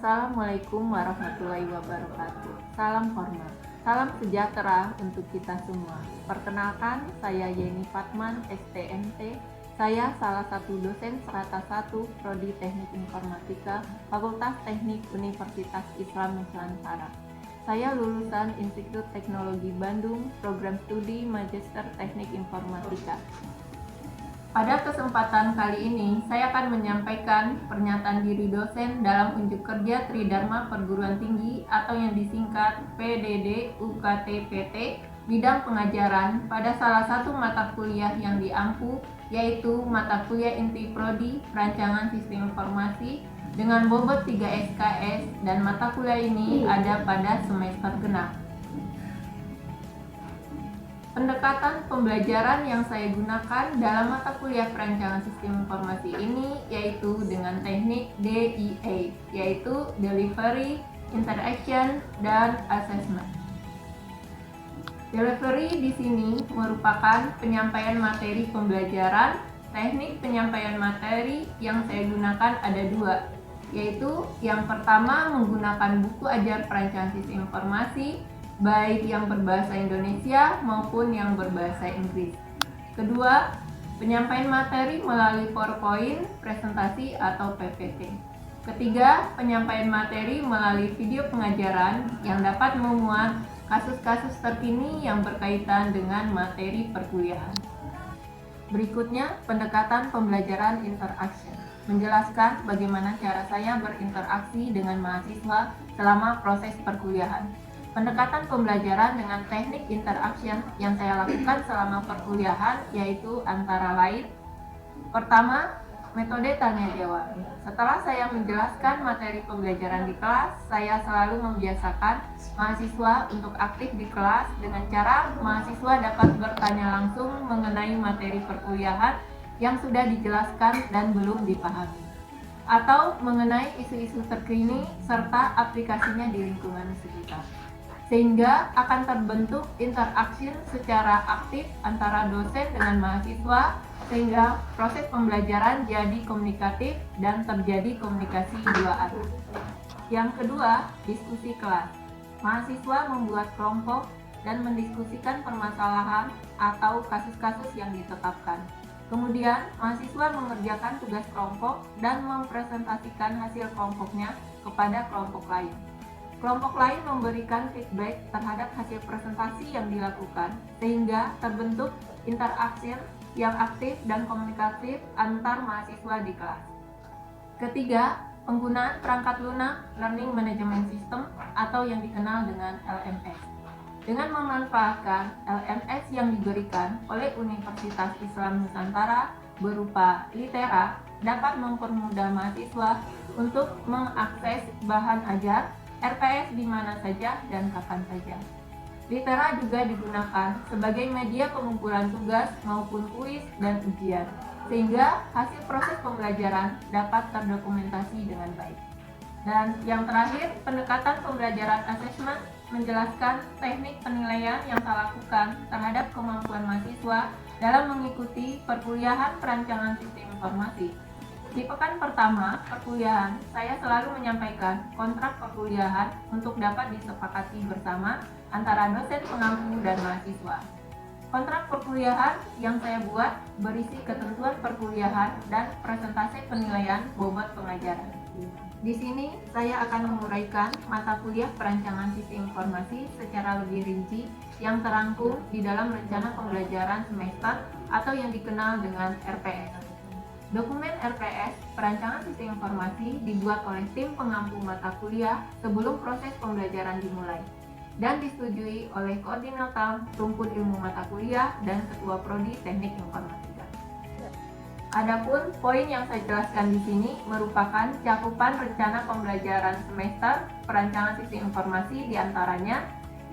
Assalamualaikum warahmatullahi wabarakatuh. Salam hormat, salam sejahtera untuk kita semua. Perkenalkan, saya Yeni Fatman, STMT. Saya salah satu dosen strata 1 Prodi Teknik Informatika, Fakultas Teknik Universitas Islam Nusantara. Saya lulusan Institut Teknologi Bandung, Program Studi Magister Teknik Informatika. Pada kesempatan kali ini, saya akan menyampaikan pernyataan diri dosen dalam unjuk kerja Tridharma Perguruan Tinggi atau yang disingkat PDD UKT-PT bidang pengajaran pada salah satu mata kuliah yang diampu, yaitu mata kuliah inti Prodi Perancangan Sistem Informasi dengan bobot 3 SKS, dan mata kuliah ini ada pada semester genap. Pendekatan pembelajaran yang saya gunakan dalam mata kuliah perancangan sistem informasi ini yaitu dengan teknik DIA, yaitu Delivery, Interaction, dan Assessment. Delivery di sini merupakan penyampaian materi pembelajaran. Teknik penyampaian materi yang saya gunakan ada dua, yaitu yang pertama menggunakan buku ajar perancangan sistem informasi, baik yang berbahasa Indonesia maupun yang berbahasa Inggris. Kedua, penyampaian materi melalui PowerPoint, presentasi atau PPT. Ketiga, penyampaian materi melalui video pengajaran yang dapat memuat kasus-kasus terkini yang berkaitan dengan materi perkuliahan. Berikutnya, pendekatan pembelajaran interaction. Menjelaskan bagaimana cara saya berinteraksi dengan mahasiswa selama proses perkuliahan. Pendekatan pembelajaran dengan teknik interaction yang saya lakukan selama perkuliahan yaitu antara lain: pertama, metode tanya jawab. Setelah saya menjelaskan materi pembelajaran di kelas, saya selalu membiasakan mahasiswa untuk aktif di kelas dengan cara mahasiswa dapat bertanya langsung mengenai materi perkuliahan yang sudah dijelaskan dan belum dipahami, atau mengenai isu-isu terkini serta aplikasinya di lingkungan sekitar. Sehingga akan terbentuk interaksi secara aktif antara dosen dengan mahasiswa, sehingga proses pembelajaran jadi komunikatif dan terjadi komunikasi dua arah. Yang kedua, diskusi kelas. Mahasiswa membuat kelompok dan mendiskusikan permasalahan atau kasus-kasus yang ditetapkan. Kemudian, mahasiswa mengerjakan tugas kelompok dan mempresentasikan hasil kelompoknya kepada kelompok lain. Kelompok lain memberikan feedback terhadap hasil presentasi yang dilakukan, sehingga terbentuk interaksi yang aktif dan komunikatif antar mahasiswa di kelas. Ketiga, penggunaan perangkat lunak Learning Management System atau yang dikenal dengan LMS. Dengan memanfaatkan LMS yang diberikan oleh Universitas Islam Nusantara berupa Litera, dapat mempermudah mahasiswa untuk mengakses bahan ajar RPS di mana saja dan kapan saja. Litera juga digunakan sebagai media pengumpulan tugas maupun kuis dan ujian, sehingga hasil proses pembelajaran dapat terdokumentasi dengan baik. Dan yang terakhir, pendekatan pembelajaran asesmen menjelaskan teknik penilaian yang saya lakukan terhadap kemampuan mahasiswa dalam mengikuti perkuliahan perancangan sistem informasi. Di pekan pertama perkuliahan, saya selalu menyampaikan kontrak perkuliahan untuk dapat disepakati bersama antara dosen pengampu dan mahasiswa. Kontrak perkuliahan yang saya buat berisi ketentuan perkuliahan dan presentasi penilaian bobot pengajaran. Di sini saya akan menguraikan mata kuliah perancangan sistem informasi secara lebih rinci yang terangkum di dalam rencana pembelajaran semester atau yang dikenal dengan RPS. Dokumen RPS, Perancangan Sistem Informasi, dibuat oleh tim pengampu mata kuliah sebelum proses pembelajaran dimulai dan disetujui oleh koordinator rumpun ilmu mata kuliah dan ketua prodi Teknik Informatika. Adapun poin yang saya jelaskan di sini merupakan cakupan rencana pembelajaran semester Perancangan Sistem Informasi, diantaranya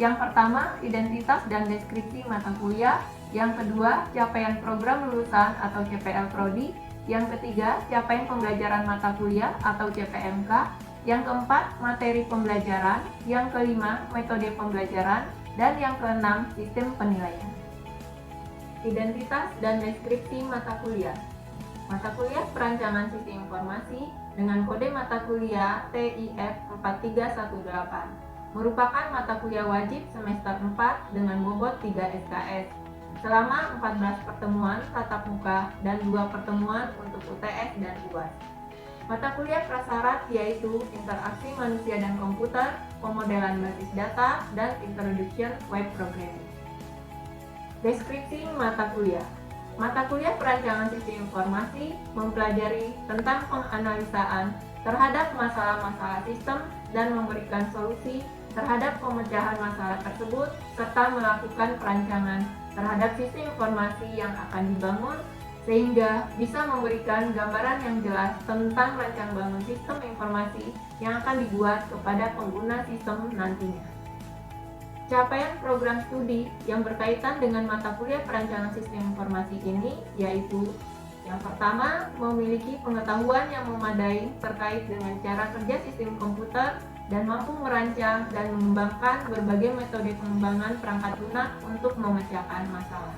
yang pertama, identitas dan deskripsi mata kuliah; yang kedua, capaian program lulusan atau CPL Prodi; yang ketiga, capaian pembelajaran mata kuliah atau CPMK; yang keempat, materi pembelajaran; yang kelima, metode pembelajaran; dan yang keenam, sistem penilaian. Identitas dan deskripsi mata kuliah. Mata kuliah perancangan sistem informasi dengan kode mata kuliah TIF 4318. Merupakan mata kuliah wajib semester 4 dengan bobot 3 SKS. Selama 14 pertemuan tatap muka dan 2 pertemuan untuk UTS dan UAS. Mata kuliah prasyarat yaitu interaksi manusia dan komputer, pemodelan basis data, dan introduction web programming. Deskripsi mata kuliah. Mata kuliah perancangan sistem informasi mempelajari tentang penganalisaan terhadap masalah-masalah sistem dan memberikan solusi terhadap pemecahan masalah tersebut serta melakukan perancangan terhadap sistem informasi yang akan dibangun sehingga bisa memberikan gambaran yang jelas tentang rancang bangun sistem informasi yang akan dibuat kepada pengguna sistem nantinya. Capaian program studi yang berkaitan dengan mata kuliah perancangan sistem informasi ini yaitu yang pertama, memiliki pengetahuan yang memadai terkait dengan cara kerja sistem komputer dan mampu merancang dan mengembangkan berbagai metode pengembangan perangkat lunak untuk memecahkan masalah.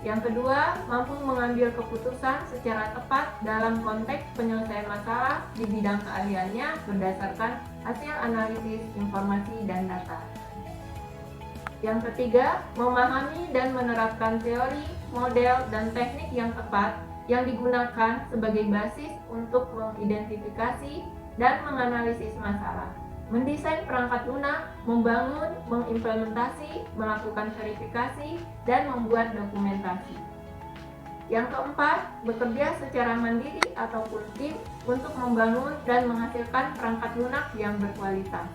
Yang kedua, mampu mengambil keputusan secara tepat dalam konteks penyelesaian masalah di bidang keahliannya berdasarkan hasil analisis informasi dan data. Yang ketiga, memahami dan menerapkan teori, model, dan teknik yang tepat yang digunakan sebagai basis untuk mengidentifikasi dan menganalisis masalah. Mendesain perangkat lunak, membangun, mengimplementasi, melakukan verifikasi, dan membuat dokumentasi. Yang keempat, bekerja secara mandiri ataupun tim untuk membangun dan menghasilkan perangkat lunak yang berkualitas.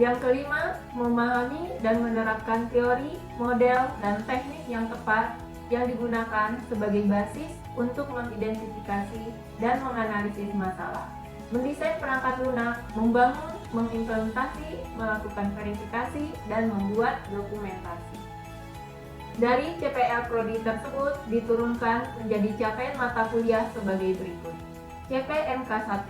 Yang kelima, memahami dan menerapkan teori, model, dan teknik yang tepat yang digunakan sebagai basis untuk mengidentifikasi dan menganalisis masalah. Mendesain perangkat lunak, membangun, mengimplementasi, melakukan verifikasi, dan membuat dokumentasi. Dari CPL Prodi tersebut diturunkan menjadi capaian mata kuliah sebagai berikut. CPMK 1,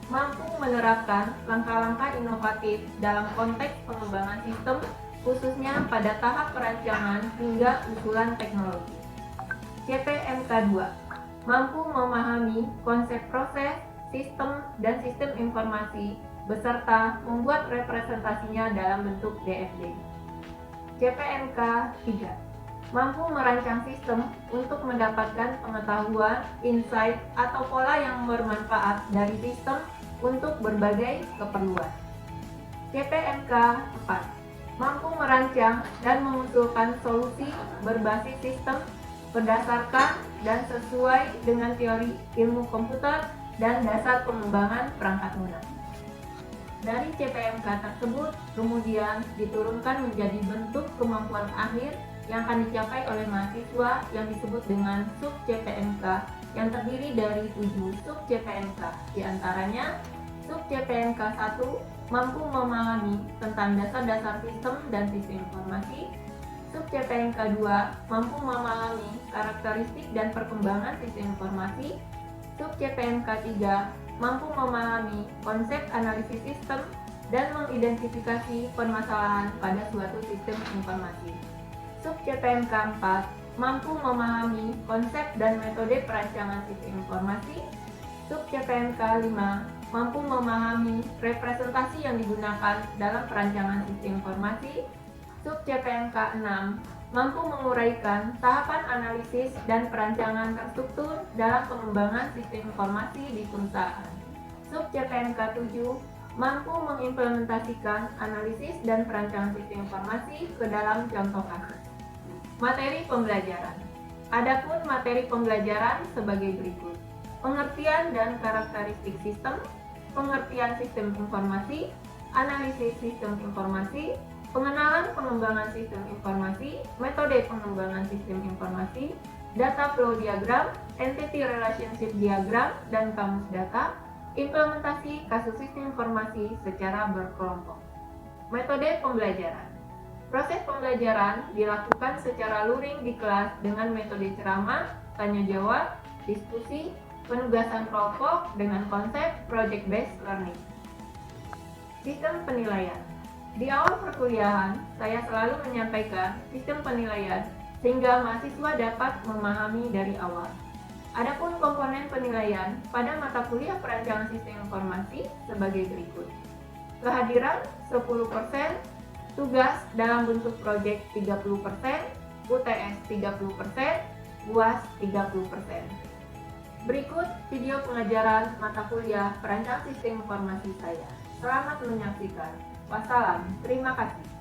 mampu menerapkan langkah-langkah inovatif dalam konteks pengembangan sistem, khususnya pada tahap perancangan hingga usulan teknologi. CPMK 2, mampu memahami konsep proses, sistem, dan sistem informasi, beserta membuat representasinya dalam bentuk DFD. CPMK 3, mampu merancang sistem untuk mendapatkan pengetahuan, insight, atau pola yang bermanfaat dari sistem untuk berbagai keperluan. CPMK 4, mampu merancang dan mengusulkan solusi berbasis sistem berdasarkan dan sesuai dengan teori ilmu komputer dan dasar pengembangan perangkat lunak. Dari CPMK tersebut kemudian diturunkan menjadi bentuk kemampuan akhir yang akan dicapai oleh mahasiswa yang disebut dengan sub CPMK yang terdiri dari 7 sub CPMK. Di antaranya sub CPMK 1 mampu memahami tentang dasar-dasar sistem dan sistem informasi. Sub CPMK 2 mampu memahami karakteristik dan perkembangan sistem informasi. Sub CPMK 3 mampu memahami konsep analisis sistem dan mengidentifikasi permasalahan pada suatu sistem informasi. Sub CPMK 4 mampu memahami konsep dan metode perancangan sistem informasi. Sub CPMK 5 mampu memahami representasi yang digunakan dalam perancangan sistem informasi. Sub CPMK 6 mampu menguraikan tahapan analisis dan perancangan terstruktur dalam pengembangan sistem informasi di perusahaan. Sub CPMK 7 mampu mengimplementasikan analisis dan perancangan sistem informasi ke dalam contoh kasus. Materi pembelajaran. Adapun materi pembelajaran sebagai berikut. Pengertian dan karakteristik sistem, pengertian sistem informasi, analisis sistem informasi, pengenalan pengembangan sistem informasi, metode pengembangan sistem informasi, data flow diagram, entity relationship diagram, dan kamus data, implementasi kasus sistem informasi secara berkelompok. Metode pembelajaran. Proses pembelajaran dilakukan secara luring di kelas dengan metode ceramah, tanya jawab, diskusi, penugasan kelompok dengan konsep project based learning. Sistem penilaian. Di awal perkuliahan, saya selalu menyampaikan sistem penilaian sehingga mahasiswa dapat memahami dari awal. Adapun komponen penilaian pada mata kuliah perancangan sistem informasi sebagai berikut. Kehadiran 10%, tugas dalam bentuk proyek 30%, UTS 30%, UAS 30%. Berikut video pengajaran mata kuliah perancang sistem informasi saya. Selamat menyaksikan. Wassalam. Terima kasih.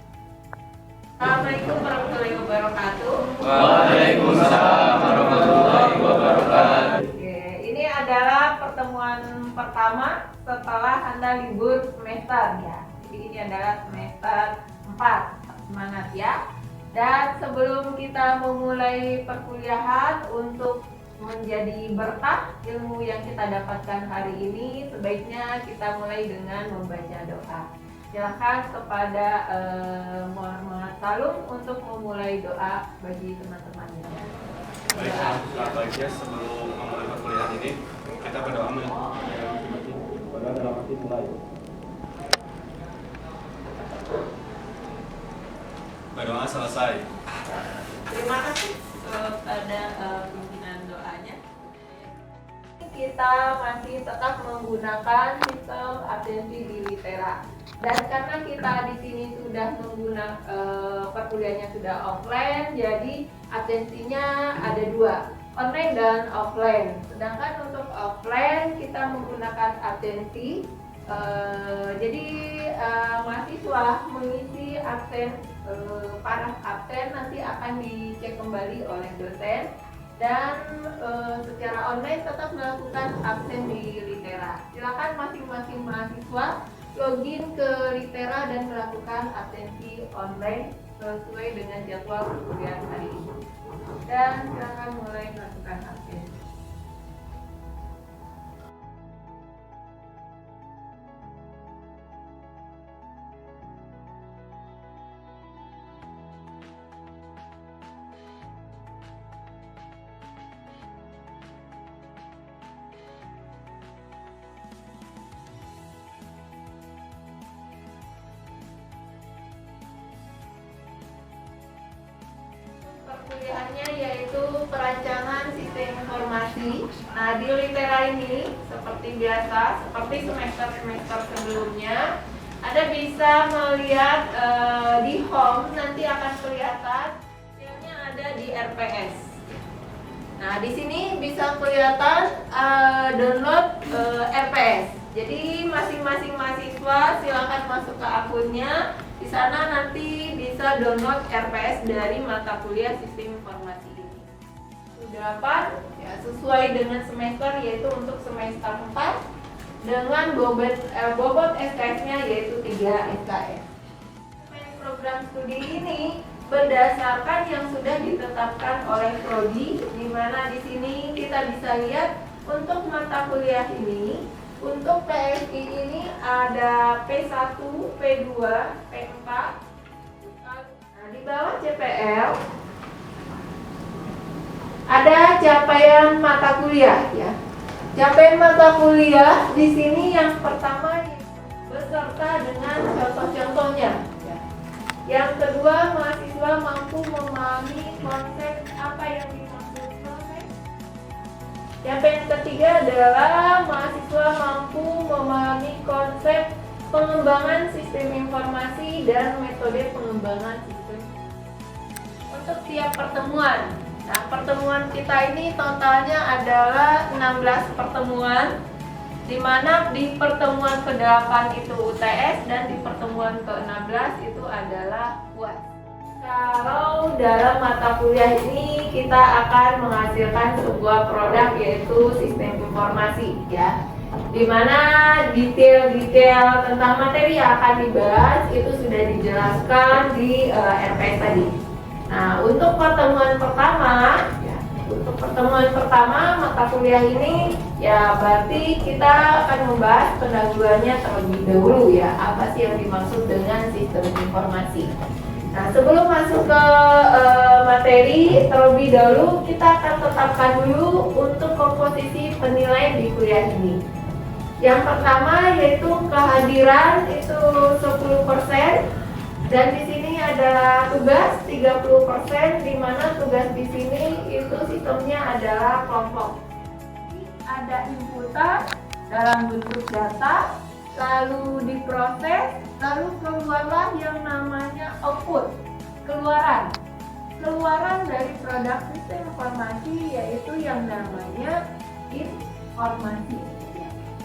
Assalamualaikum warahmatullahi wabarakatuh. Waalaikumsalam warahmatullahi wabarakatuh. Oke, ini adalah pertemuan pertama setelah Anda libur semester ya. Jadi ini adalah semester 4. Semangat ya. Dan sebelum kita memulai perkuliahan untuk menjadi berkah ilmu yang kita dapatkan hari ini, sebaiknya kita mulai dengan membaca doa. Silakan kepada Muhammad Salum untuk memulai doa bagi teman-temannya. Baik, baiknya sebelum memulai perkuliahan ini kita berdoa dalam hati mulai. Berdoa selesai. Terima kasih kepada pimpinan doanya. Kita masih tetap menggunakan sistem atensi di Litera. Dan karena kita di sini sudah menggunakan perkuliahannya sudah offline, jadi atensinya ada dua, online dan offline. Sedangkan untuk offline kita menggunakan atensi. Jadi mahasiswa mengisi absen, para absen nanti akan dicek kembali oleh dosen. Dan secara online tetap melakukan absen di Litera. Silakan masing-masing mahasiswa login ke Litera dan melakukan absensi online sesuai dengan jadwal perkuliahan hari ini. Dan silakan mulai melakukan absensi. Perkuliahannya yaitu perancangan sistem informasi. Nah, di Litera ini seperti biasa, seperti semester-semester sebelumnya, Anda bisa melihat di home nanti akan kelihatan filenya ada di RPS. Nah, di sini bisa kelihatan download RPS. Jadi masing-masing mahasiswa silakan masuk ke akunnya. Di sana nanti bisa download RPS dari mata kuliah sistem informasi ini. 8 ya, sesuai dengan semester, yaitu untuk semester 4 dengan bobot SKS-nya yaitu 3 SKS. Program studi ini berdasarkan yang sudah ditetapkan oleh prodi, di mana di sini kita bisa lihat untuk mata kuliah ini. Untuk PSI ini ada P1, P2, P4. Nah, di bawah CPL ada capaian mata kuliah ya. Capaian mata kuliah di sini yang pertama beserta dengan contoh-contohnya ya. Yang kedua, mahasiswa mampu memahami konsep apa yang dimaksud proses. Yang ketiga adalah mahasiswa mampu memahami konsep pengembangan sistem informasi dan metode pengembangan sistem. Untuk tiap pertemuan, nah pertemuan kita ini totalnya adalah 16 pertemuan, di mana di pertemuan ke-8 itu UTS dan di pertemuan ke-16 itu adalah UAS. Kalau dalam mata kuliah ini kita akan menghasilkan sebuah produk yaitu sistem informasi ya, dimana detail-detail tentang materi yang akan dibahas itu sudah dijelaskan di RPS tadi. Nah, untuk pertemuan pertama mata kuliah ini ya berarti kita akan membahas pendahuluannya terlebih dahulu ya, apa sih yang dimaksud dengan sistem informasi. Nah, sebelum masuk ke materi, terlebih dahulu kita akan tetapkan dulu untuk komposisi penilaian di kuliah ini. Yang pertama yaitu kehadiran itu 10%, dan di sini ada tugas 30%, di mana tugas di sini itu sistemnya adalah kelompok. ada inputan dalam bentuk data, lalu diproses, lalu keluarlah yang namanya output, keluaran dari produk sistem informasi, yaitu yang namanya informasi.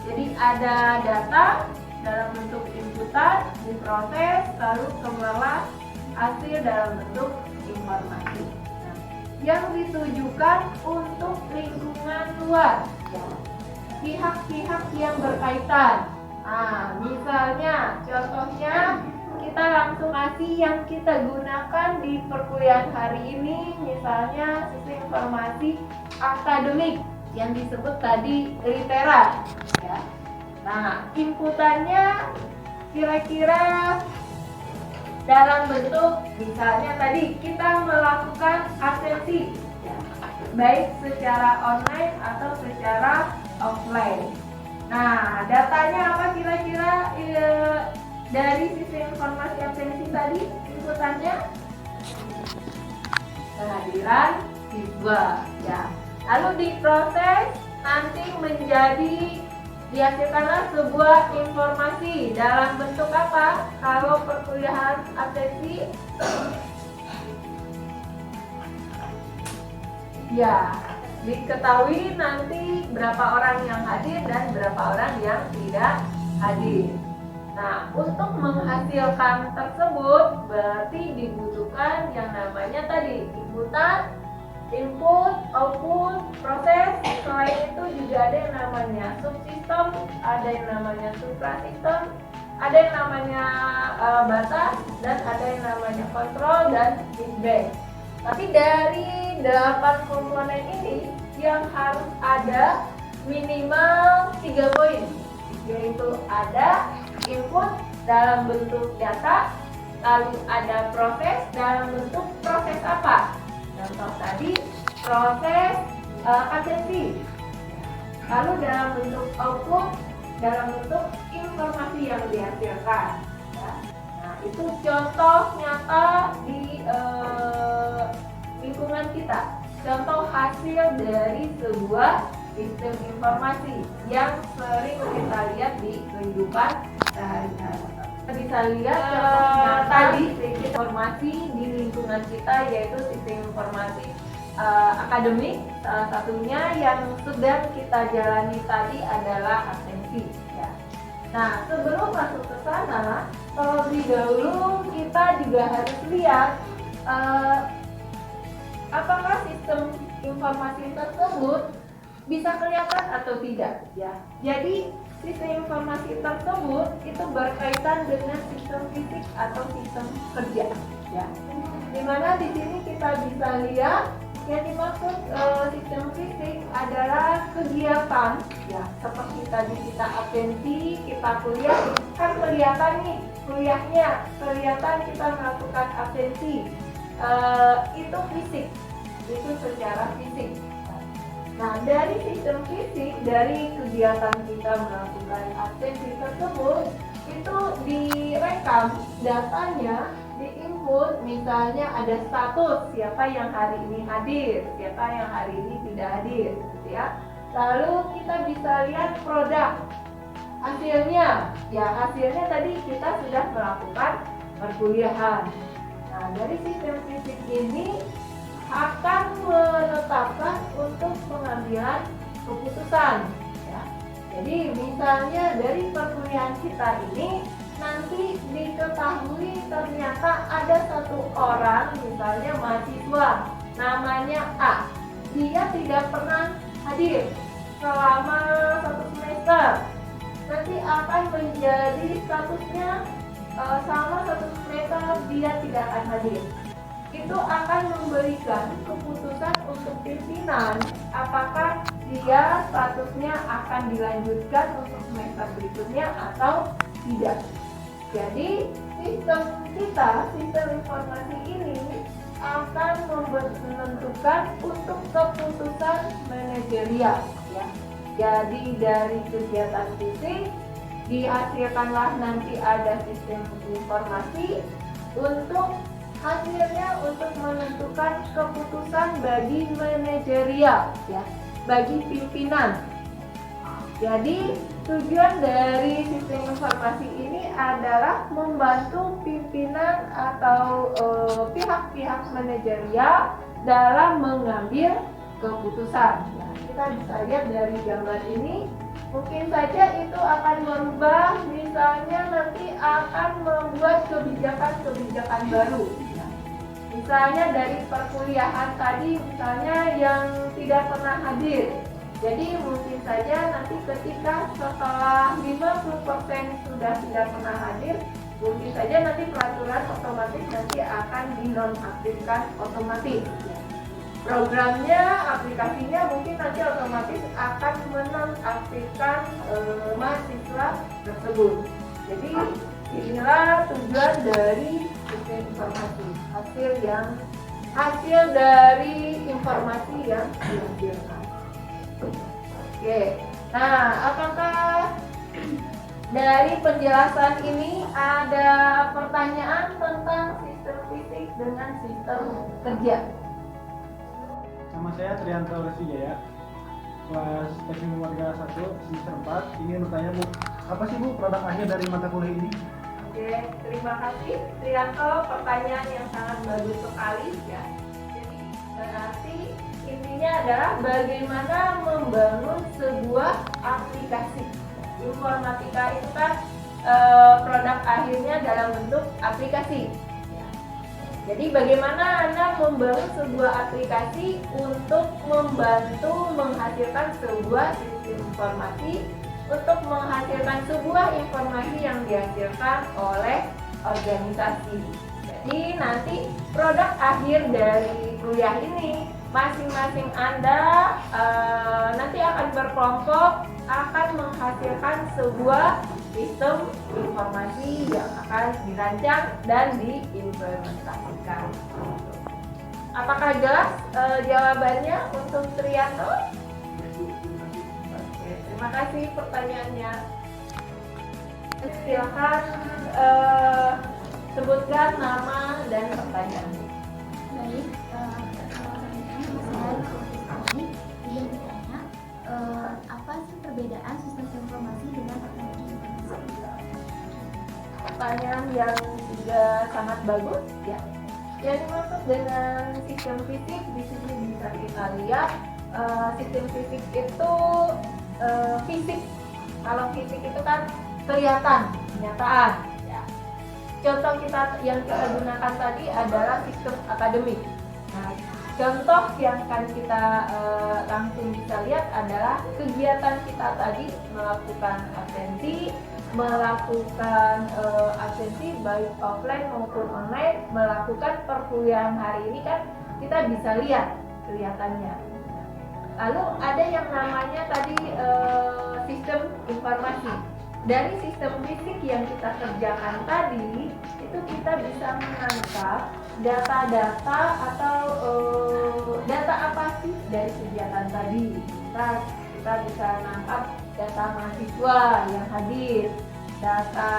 Jadi ada data dalam bentuk inputan, diproses, lalu keluarlah hasil dalam bentuk informasi. Nah, yang ditujukan untuk lingkungan luar, pihak-pihak yang berkaitan. Nah, misalnya, contohnya kita langsung kasih yang kita gunakan di perkuliahan hari ini, misalnya sistem informasi akademik yang disebut tadi litera, ya. Nah, inputannya kira-kira dalam bentuk, misalnya tadi kita melakukan absensi, ya, baik secara online atau secara offline. Nah, datanya apa kira-kira dari sistem informasi absensi tadi? Inputannya kehadiran siswa, ya. Lalu diproses nanti menjadi, dihasilkanlah sebuah informasi dalam bentuk apa? Kalau perkuliahan absensi, ya, diketahui nanti berapa orang yang hadir dan berapa orang yang tidak hadir. Nah, untuk menghasilkan tersebut berarti dibutuhkan yang namanya tadi inputan, input, output, proses. Selain itu juga ada yang namanya subsistem, ada yang namanya suprasistem, ada yang namanya batas, dan ada yang namanya kontrol dan feedback. Tapi dari 8 komponen ini yang harus ada minimal 3 poin, yaitu ada input dalam bentuk data, lalu ada proses dalam bentuk proses apa? Contoh tadi proses absensi. Lalu dalam bentuk output, dalam bentuk informasi yang dihasilkan. Ya. Nah, itu contoh nyata di lingkungan kita. Contoh hasil dari sebuah sistem informasi yang sering kita lihat di kehidupan sehari-hari. Bisa lihat tadi sistem informasi di lingkungan kita, yaitu sistem informasi akademik. Salah satunya yang sedang kita jalani tadi adalah absensi, ya. Nah, sebelum masuk ke sana, terlebih dahulu kita juga harus lihat apakah sistem informasi tersebut bisa kelihatan atau tidak, ya. Jadi sistem informasi tersebut itu berkaitan dengan sistem fisik atau sistem kerja, ya. Dimana di sini kita bisa lihat yang dimaksud sistem fisik adalah kegiatan, ya, seperti tadi kita absensi, kita kuliah, kan kelihatan nih kuliahnya, kelihatan kita melakukan absensi, itu fisik, itu secara fisik. Nah, dari sistem fisik, dari kegiatan kita melakukan absensi tersebut, itu direkam datanya, diinput, misalnya ada status siapa yang hari ini hadir, siapa yang hari ini tidak hadir, gitu ya. Lalu kita bisa lihat produk hasilnya, ya, hasilnya tadi kita sudah melakukan perkuliahan. Nah, dari sistem fisik ini akan menetapkan untuk pengambilan keputusan, ya. Jadi misalnya dari perkuliahan kita ini nanti diketahui ternyata ada satu orang, misalnya mahasiswa namanya A, dia tidak pernah hadir selama 1 semester. Nanti akan menjadi statusnya selama 1 semester dia tidak akan hadir. Itu akan memberikan keputusan untuk pimpinan apakah dia statusnya akan dilanjutkan untuk semester berikutnya atau tidak. Jadi sistem kita, sistem informasi ini akan menentukan untuk keputusan manajerial, ya. Jadi dari kegiatan fisik dihasilkanlah nanti ada sistem informasi untuk hasilnya untuk menentukan keputusan bagi manajerial, ya, bagi pimpinan. Jadi tujuan dari sistem informasi ini adalah membantu pimpinan atau pihak-pihak manajerial dalam mengambil keputusan. Nah, kita bisa lihat dari gambar ini, mungkin saja itu akan merubah, misalnya nanti akan membuat kebijakan-kebijakan baru. Misalnya dari perkuliahan tadi, misalnya yang tidak pernah hadir. Jadi mungkin saja nanti ketika setelah 50% sudah tidak pernah hadir, mungkin saja nanti peraturan otomatis nanti akan dinonaktifkan otomatis. Programnya, aplikasinya mungkin nanti otomatis akan menonaktifkan mahasiswa tersebut. Jadi inilah tujuan dari sistem informasi, hasil dari informasi yang dihasilkan. Oke, nah apakah dari penjelasan ini ada pertanyaan tentang sistem fisik dengan sistem kerja? Nama saya Trianto Reswijaya, kelas Teknik Warga 1, semester 4. Ingin bertanya Bu, apa sih Bu produk akhir dari mata kuliah ini? Oke, terima kasih Trianto, pertanyaan yang sangat bagus sekali ya. Jadi berarti intinya adalah bagaimana membangun sebuah aplikasi. Informatika itu kan produk akhirnya dalam bentuk aplikasi. Jadi bagaimana Anda membangun sebuah aplikasi untuk membantu menghasilkan sebuah sistem informasi, untuk menghasilkan sebuah informasi yang dihasilkan oleh organisasi. Jadi nanti produk akhir dari kuliah ini masing-masing Anda nanti akan berkelompok, akan menghasilkan sebuah sistem informasi yang akan dirancang dan diimplementasikan. Apakah jelas jawabannya untuk Trianto? Oke, terima kasih pertanyaannya. Silakan sebutkan nama dan pertanyaan. Baik, saya ingin bertanya, apa sih perbedaan sistem informasi dengan teknologi informasi? Pertanyaan yang juga sangat bagus ya. Yang dimaksud dengan sistem fisik di sini bisa kita lihat sistem fisik itu fisik. Kalau fisik itu kan kelihatan, kenyataan. Ya. Contoh yang kita gunakan tadi adalah sistem akademik. Nah, contoh yang akan kita langsung bisa lihat adalah kegiatan kita tadi melakukan absensi, baik offline maupun online, melakukan perkuliahan hari ini kan kita bisa lihat kelihatannya. Lalu ada yang namanya tadi sistem informasi. Dari sistem fisik yang kita kerjakan tadi, itu kita bisa menangkap data-data atau data apa sih dari kegiatan tadi. Kita bisa menangkap data mahasiswa yang hadir, data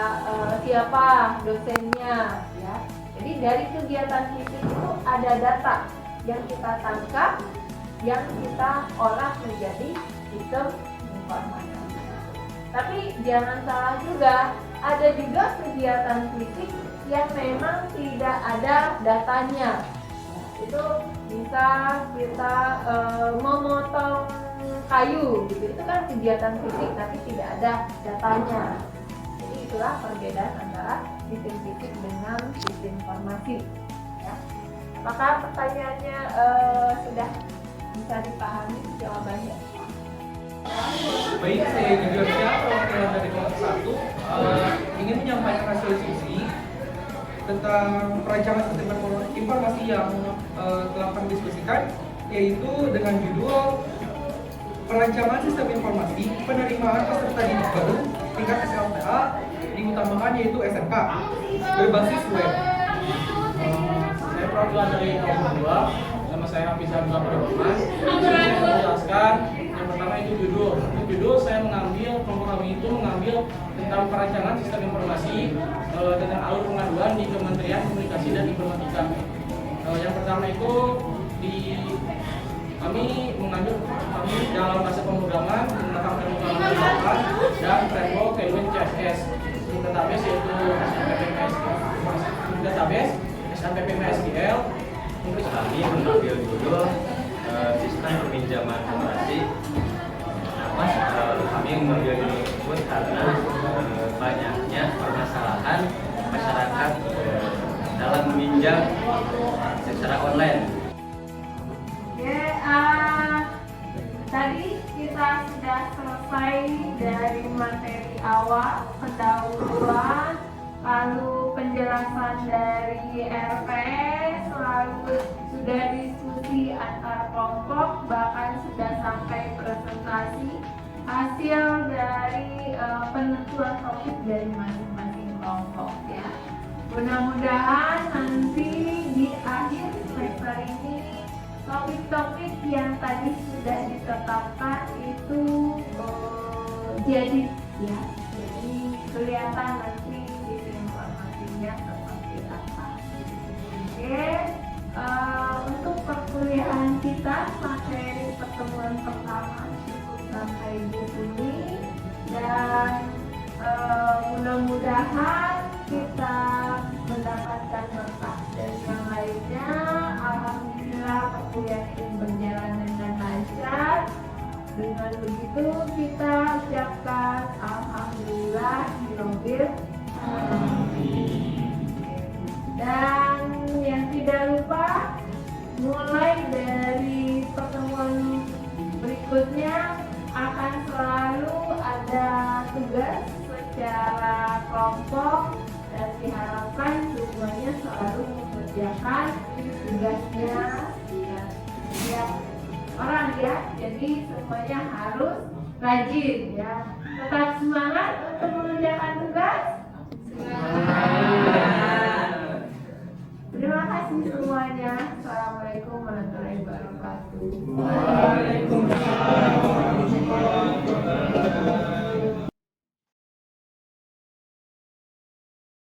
siapa dosennya, ya. Jadi dari kegiatan fisik itu ada data yang kita tangkap, yang kita olah menjadi sistem informasi. Tapi jangan salah juga, ada juga kegiatan fisik yang memang tidak ada datanya. Itu bisa kita memotong kayu, gitu. Itu kan kegiatan fisik tapi tidak ada datanya. Jadi itulah perbedaan antara sistem fisik dengan sistem informasi. Ya. Apakah pertanyaannya sudah bisa dipahami jawabannya? Baik, saya Gideon Syah, perwakilan dari kelompok 1, ingin menyampaikan hasil diskusi tentang perancangan sistem informasi yang telah kami diskusikan, yaitu dengan judul perancangan sistem informasi penerimaan peserta didik baru tingkat SLTA diutamakan yaitu SMK berbasis web. Saya perwakilan dari kelompok 2, nama saya Hafiz Hamzah Rahman. Saya menjelaskan yang pertama itu judul. Untuk judul saya mengambil, kelompok kami itu mengambil tentang perancangan sistem informasi dengan alur pengaduan di Kementerian Komunikasi dan Informatika. Yang pertama itu di kami dalam bahasa pemrograman menggunakan pemrograman dan framework Tailwind CSS. Untuk database yaitu SNMP MySQL. Terus kami mengambil judul sistem peminjaman operasi. Kenapa kami mengambil ini tersebut karena banyaknya permasalahan masyarakat dalam meminjam secara online. Oke, tadi kita sudah selesai dari materi awal, pendahuluan, lalu penjelasan dari RPS, lalu sudah diskusi antar kelompok, bahkan sudah sampai presentasi hasil dari penentuan topik dari masing-masing kelompok ya. Mudah-mudahan nanti di akhir semester ini topik-topik yang tadi sudah ditetapkan itu jadi ya, jadi kelihatan nanti di informasinya seperti apa. Oke, untuk perkuliahan kita materi pertemuan pertama cukup sampai di sini dan mudah-mudahan kita mendapatkan berkah dan yang lainnya. Alhamdulillah perkuliahan ini berjalan dengan lancar. Dengan begitu kita ucapkan alhamdulillah Rabbil alamin. Dan yang tidak lupa, mulai dari pertemuan berikutnya akan selalu ada tugas secara kelompok dan diharapkan semuanya selalu mengerjakan tugasnya setiap orang ya. Jadi semuanya harus rajin ya. Tetap semangat untuk mengerjakan tugas. Terima kasih semuanya. Assalamualaikum warahmatullahi wabarakatuh.